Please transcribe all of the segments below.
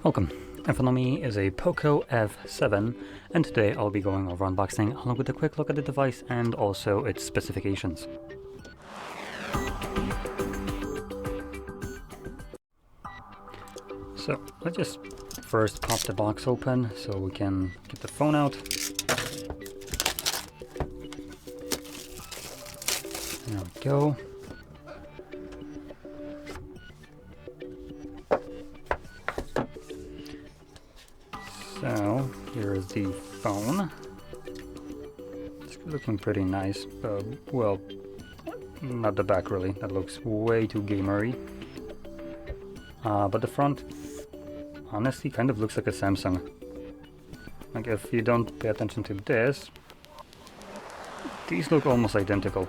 Welcome. In front of me is a POCO F7, and today I'll be going over unboxing along with a quick look at the device and also its specifications. So let's just first pop the box open so we can get the phone out. There we go. So here is the phone. It's looking pretty nice. Well, not the back really. That looks way too gamery. But the front, honestly, kind of looks like a Samsung. Like if you don't pay attention to this, these look almost identical.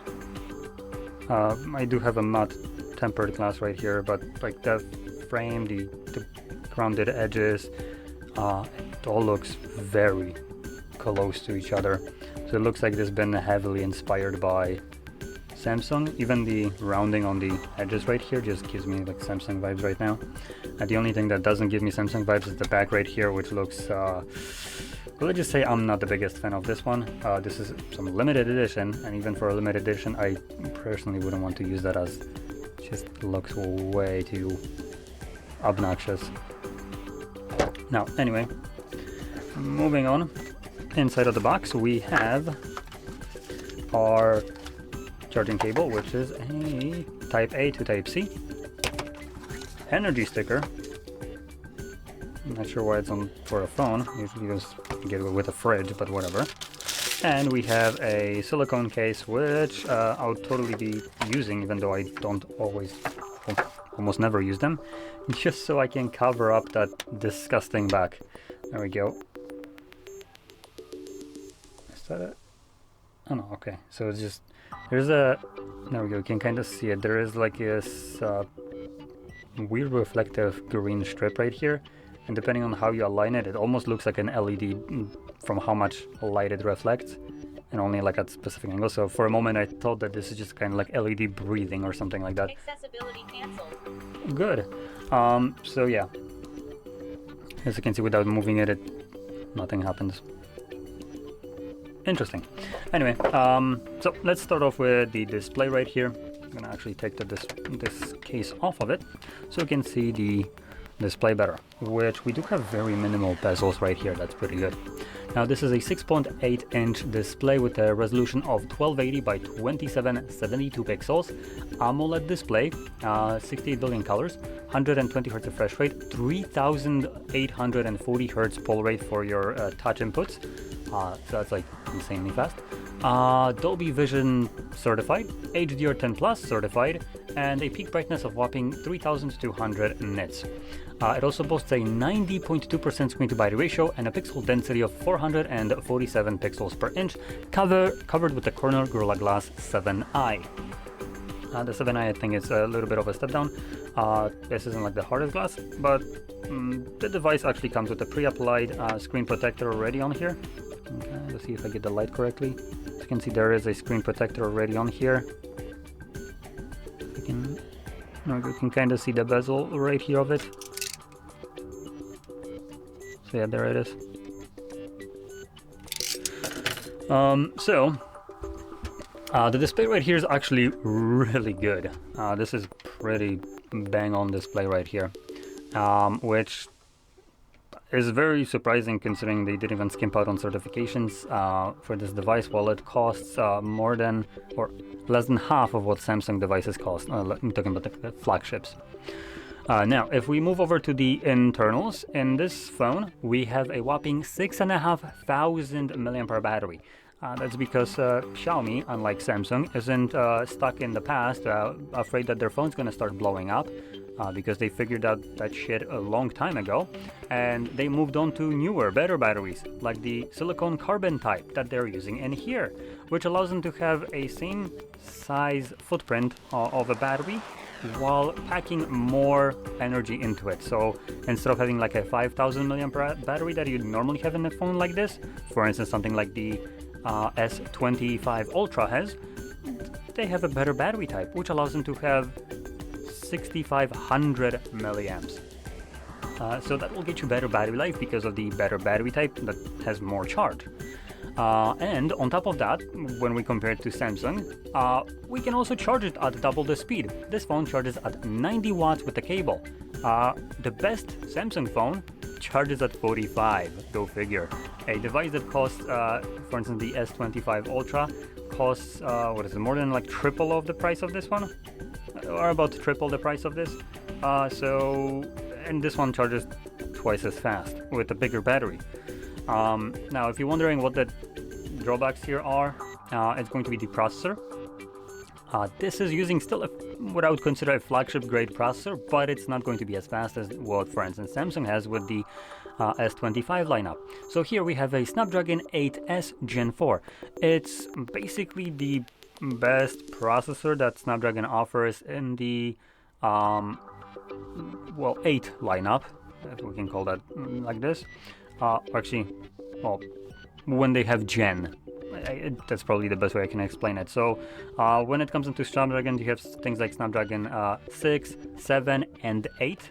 I do have a matte tempered glass right here, but like the frame, the rounded edges, it all looks very close to each other. So it looks like this has been heavily inspired by Samsung. Even the rounding on the edges right here just gives me like Samsung vibes right now. And the only thing that doesn't give me Samsung vibes is the back right here, which looks well, let's just say I'm not the biggest fan of this one. This is some limited edition, and even for a limited edition I personally wouldn't want to use that, as it just looks way too obnoxious. Now, anyway, moving on. Inside of the box we have our charging cable, which is a Type A to Type C. Energy sticker. I'm not sure why it's on for a phone. Usually you just get it with a fridge, but whatever. And we have a silicone case, which I'll totally be using, even though I don't almost never use them, just so I can cover up that disgusting back. There we go. Is that it? Oh no, okay. So it's just, there's a, there we go, you can kind of see it. There is like this weird reflective green strip right here, and depending on how you align it, it almost looks like an LED from how much light it reflects, and only like at specific angles. So for a moment I thought that this is just kind of like LED breathing or something like that. Accessibility canceled. Good. So yeah, as you can see, without moving it, nothing happens. Interesting. Anyway, so let's start off with the display right here. I'm gonna actually take this case off of it so you can see the display better, which we do have very minimal bezels right here. That's pretty good. Now this is a 6.8 inch display with a resolution of 1280 by 2772 pixels, AMOLED display, 68 billion colors, 120 Hz refresh rate, 3840 Hz poll rate for your touch inputs. So that's like insanely fast. Dolby Vision certified, HDR10 Plus certified, and a peak brightness of whopping 3200 nits. It also boasts a 90.2% screen to body ratio and a pixel density of 447 pixels per inch, covered with the Corning Gorilla Glass 7i. The 7i, I think, is a little bit of a step down. This isn't like the hardest glass, but the device actually comes with a pre-applied screen protector already on here. Okay, let's see if I get the light correctly. As you can see, there is a screen protector already on here. You can kind of see the bezel right here of it. So yeah, there it is. The display right here is actually really good. This is pretty bang on display right here, which is very surprising considering they didn't even skimp out on certifications for this device, while it costs more than or less than half of what Samsung devices cost. I'm talking about the flagships. Now, if we move over to the internals, in this phone we have a whopping 6,500 mAh battery. That's because Xiaomi, unlike Samsung, isn't stuck in the past, afraid that their phone's gonna start blowing up, because they figured out that shit a long time ago, and they moved on to newer, better batteries, like the silicone carbon type that they're using in here, which allows them to have a same size footprint of a battery while packing more energy into it. So instead of having like a 5000 mAh battery that you'd normally have in a phone like this, for instance something like the S25 Ultra has, they have a better battery type, which allows them to have 6500 milliamps. So that will get you better battery life because of the better battery type that has more charge. And on top of that, when we compare it to Samsung, we can also charge it at double the speed. This phone charges at 90 watts with the cable. The best Samsung phone charges at 45, go figure. A device that costs, for instance, the S25 Ultra costs, what is it, more than like triple of the price of this one? Or about triple the price of this. And this one charges twice as fast with a bigger battery. Now, if you're wondering what the drawbacks here are, it's going to be the processor. This is using still what I would consider a flagship grade processor, but it's not going to be as fast as what, for instance, Samsung has with the S25 lineup. So here we have a Snapdragon 8S Gen 4. It's basically the best processor that Snapdragon offers in the 8 lineup, if we can call that like this. Actually, well, when they have Gen. That's probably the best way I can explain it. So when it comes into Snapdragon, you have things like Snapdragon 6, 7, and 8.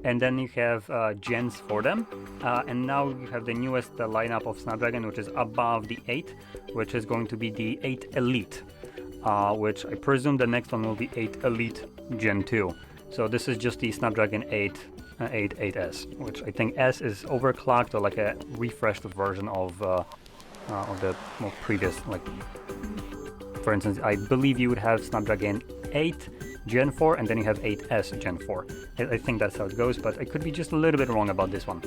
And then you have gens for them. And now you have the newest lineup of Snapdragon, which is above the 8, which is going to be the 8 Elite, which I presume the next one will be 8 Elite Gen 2. So this is just the Snapdragon 8S, which I think S is overclocked or like a refreshed version of the previous, like, for instance, I believe you would have Snapdragon 8 Gen 4 and then you have 8S Gen 4. I think that's how it goes, but I could be just a little bit wrong about this one.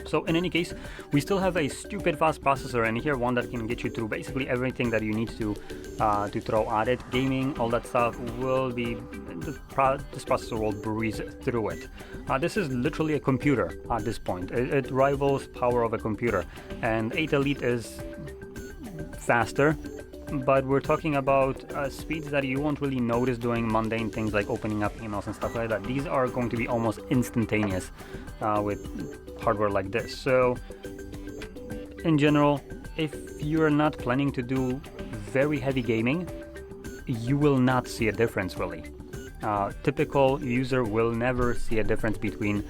So in any case, we still have a stupid fast processor in here, one that can get you through basically everything that you need to throw at it. Gaming, all that stuff will be, this processor will breeze through it. This is literally a computer at this point. It rivals power of a computer, and 8 Elite is faster, but we're talking about speeds that you won't really notice doing mundane things like opening up emails and stuff like that. These are going to be almost instantaneous with hardware like this. So in general, if you're not planning to do very heavy gaming, you will not see a difference really. Typical user will never see a difference between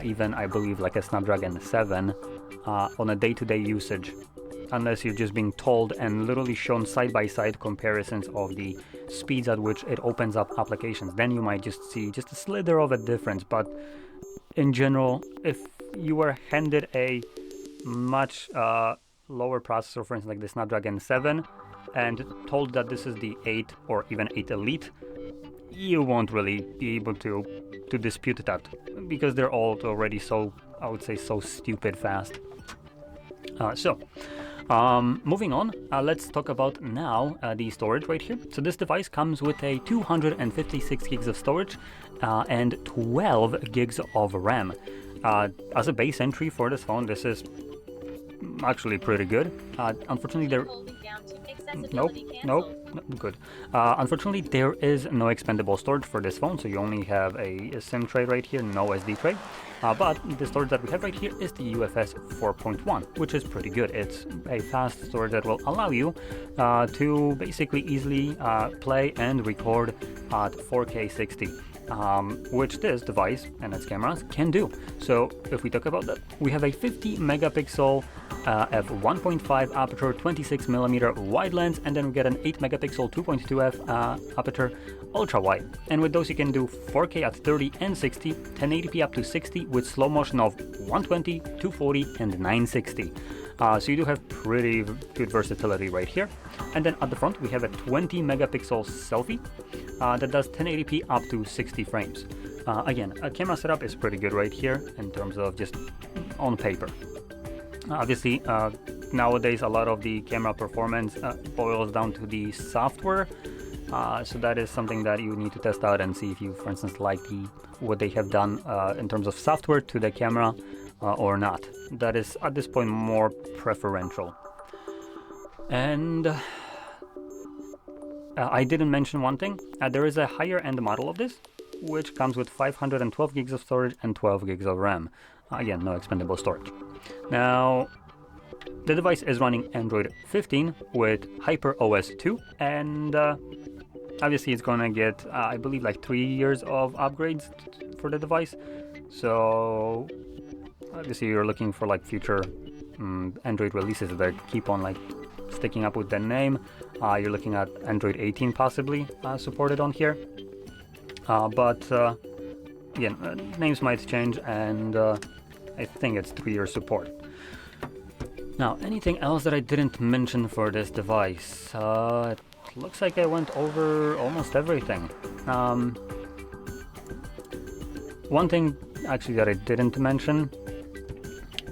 even, I believe, like a Snapdragon 7 on a day-to-day usage, unless you're just being told and literally shown side-by-side comparisons of the speeds at which it opens up applications. Then you might just see just a slither of a difference, but in general, if you were handed a much lower processor, for instance like the Snapdragon 7, and told that this is the 8 or even 8 Elite, you won't really be able to dispute that, because they're all already so, I would say, so stupid fast. Moving on, let's talk about now the storage right here. So this device comes with a 256 gigs of storage and 12 gigs of RAM. As a base entry for this phone, this is actually pretty good. Unfortunately, Unfortunately, there is no expandable storage for this phone, so you only have a SIM tray right here, no SD tray. But the storage that we have right here is the UFS 4.1, which is pretty good. It's a fast storage that will allow you to basically easily play and record at 4K 60. Which this device and its cameras can do. So if we talk about that, we have a 50 megapixel f1.5 aperture, 26mm wide lens, and then we get an 8 megapixel 2.2f aperture ultra wide. And with those you can do 4K at 30 and 60, 1080p up to 60 with slow motion of 120, 240 and 960. So you do have pretty good versatility right here. And then at the front we have a 20 megapixel selfie that does 1080p up to 60 frames. Again, a camera setup is pretty good right here in terms of just on paper. Obviously, nowadays a lot of the camera performance boils down to the software. So that is something that you need to test out and see if you, for instance, like what they have done in terms of software to the camera or not. That is at this point more preferential. And I didn't mention one thing. There is a higher end model of this, which comes with 512 gigs of storage and 12 gigs of RAM. Again, no expandable storage. Now, the device is running Android 15 with HyperOS 2, and obviously it's gonna get, I believe, like 3 years of upgrades for the device. So obviously you're looking for like future Android releases that keep on like sticking up with the name. You're looking at Android 18 possibly supported on here. But again, names might change, and I think it's 3-year support. Now, anything else that I didn't mention for this device? It looks like I went over almost everything. One thing actually that I didn't mention,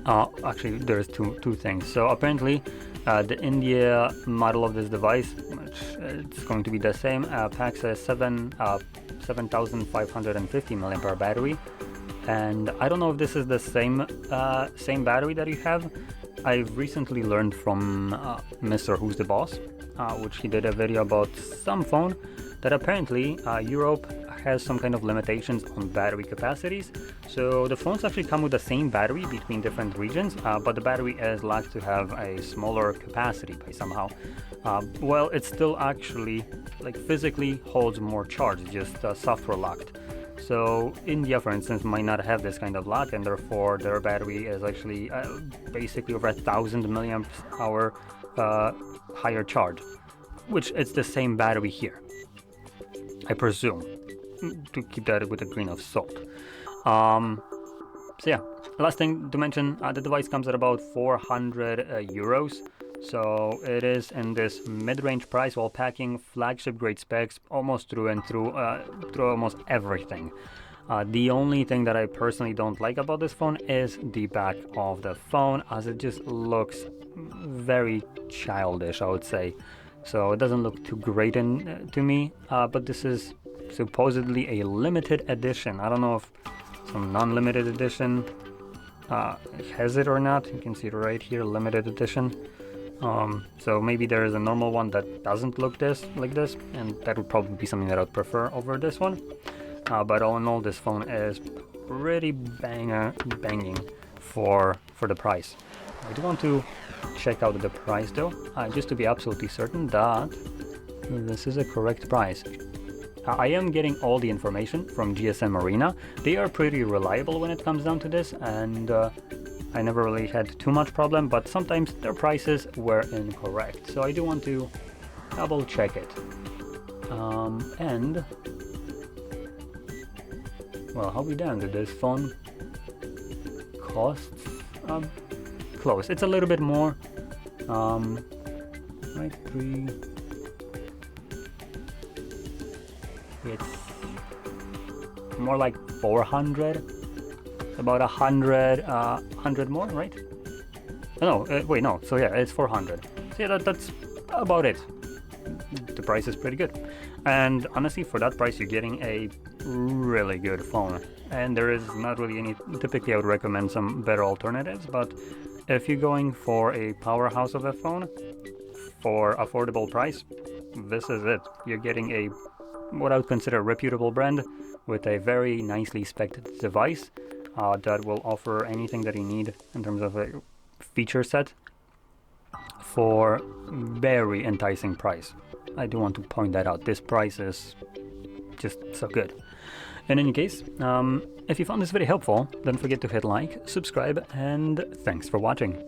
actually there's two things. So apparently the India model of this device, which it's going to be the same, packs a 7,550 mAh battery, and I don't know if this is the same battery that you have. I've recently learned from Mr. Who's the Boss, which he did a video about some phone that apparently Europe has some kind of limitations on battery capacities. So the phones actually come with the same battery between different regions, but the battery is locked to have a smaller capacity by somehow. Well, it still actually like physically holds more charge, just software locked. So India, for instance, might not have this kind of lock, and therefore their battery is actually basically over 1,000 milliamp hour higher charge, which it's the same battery here, I presume, to keep that with a grain of salt. So yeah, last thing to mention, the device comes at about 400 euros. So it is in this mid-range price while packing flagship grade specs almost through and through almost everything. The only thing that I personally don't like about this phone is the back of the phone, as it just looks very childish, I would say. So it doesn't look too great to me, but this is supposedly a limited edition. I don't know if some non-limited edition has it or not. You can see it right here, limited edition. So maybe there is a normal one that doesn't look like this, and that would probably be something that I would prefer over this one. But all in all, this phone is pretty banging for the price. I do want to check out the price though, just to be absolutely certain that this is a correct price. I am getting all the information from GSM Arena. They are pretty reliable when it comes down to this, and I never really had too much problem, but sometimes their prices were incorrect. So I do want to double check it. And well, how we done? Did this phone cost close? It's a little bit more. Right, it's more like 400. About 100 more, right? No, wait, no. So yeah, it's 400. So yeah, that's about it. The price is pretty good, and honestly, for that price, you're getting a really good phone. And there is not really any. Typically, I would recommend some better alternatives, but if you're going for a powerhouse of a phone for affordable price, this is it. You're getting a what I would consider a reputable brand with a very nicely spec'd device. That will offer anything that you need in terms of a feature set for very enticing price. I do want to point that out. This price is just so good. In any case, if you found this video helpful, don't forget to hit like, subscribe, and thanks for watching.